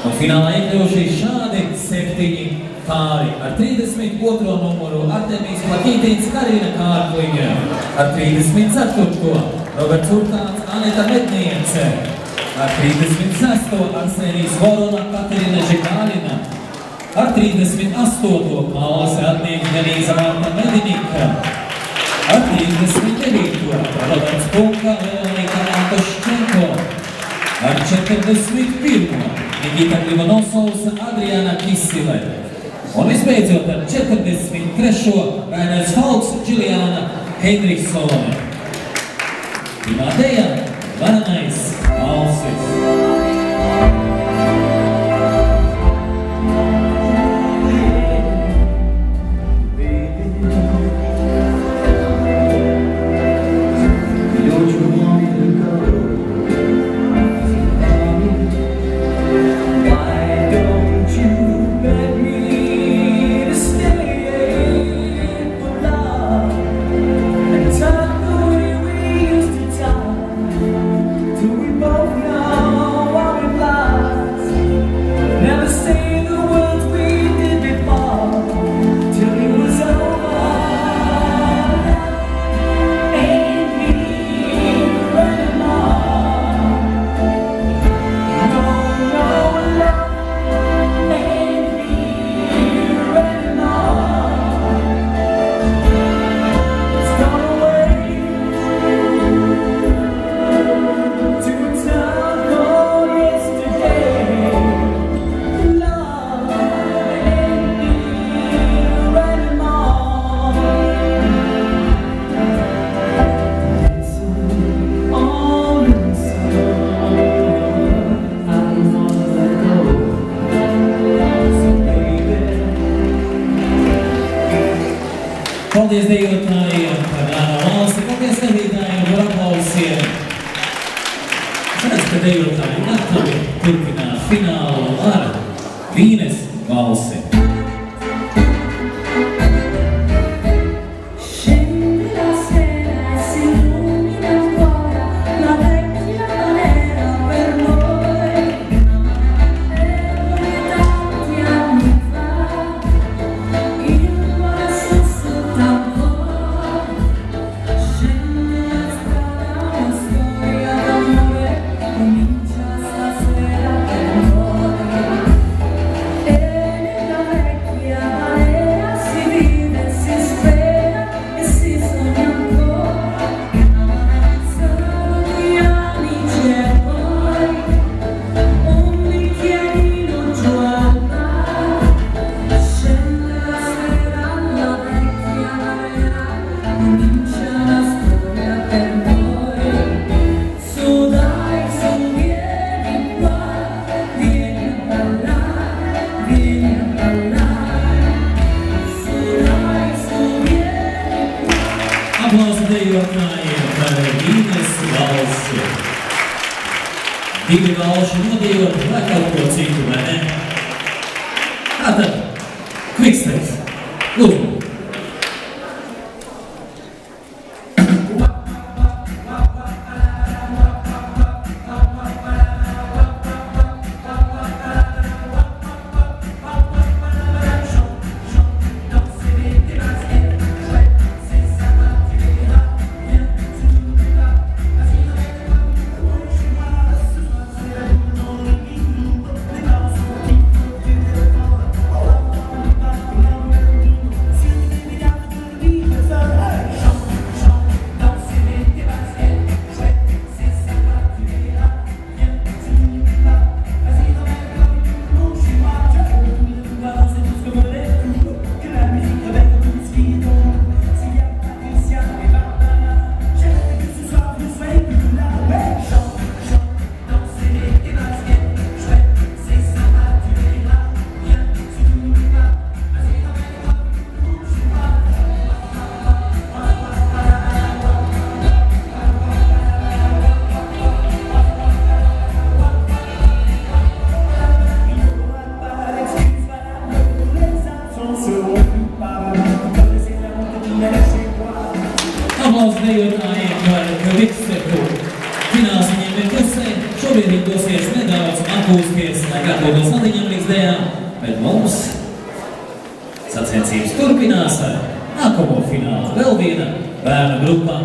Un finālā iekļaujušies šādi 7 pāri ar 32. numuru Artemijs Plakītīns, Karina Kārkliņa, ar 34. Roberts Urtāns, Aneta Medniece, ar 36. Arsenijs Vorona, Katerina Žigālina, ar 38. Mālas radnieka Denīza Marta Medinika, ar 39. Roberts Punka, Leonika Antoščenko, ar 41. Nikita Klimanosovs, Adriana Kisile. Un visbeidzot ar 43. Rainers Falks, Džiljāna Hendriksone. Pirmā dejā varenais Valsis. Paldies dejotājiem par Nāno valsti, paldies vadītājiem par aplausiem. Redz, ka dejotāji gatavi turpināt finālu ar Vīnes valsi. Aplausi dejotājiem par Vīnes valsi. 2 valši nodejot, vai kaut ko citu, vai ne? Tātad, Kviksters, lūdzu. apūsties, lai gatavotos ladiņam līdz dējām, bet mums sacensības turpinās ar nākamo finālu. Vēl viena bērnu grupā.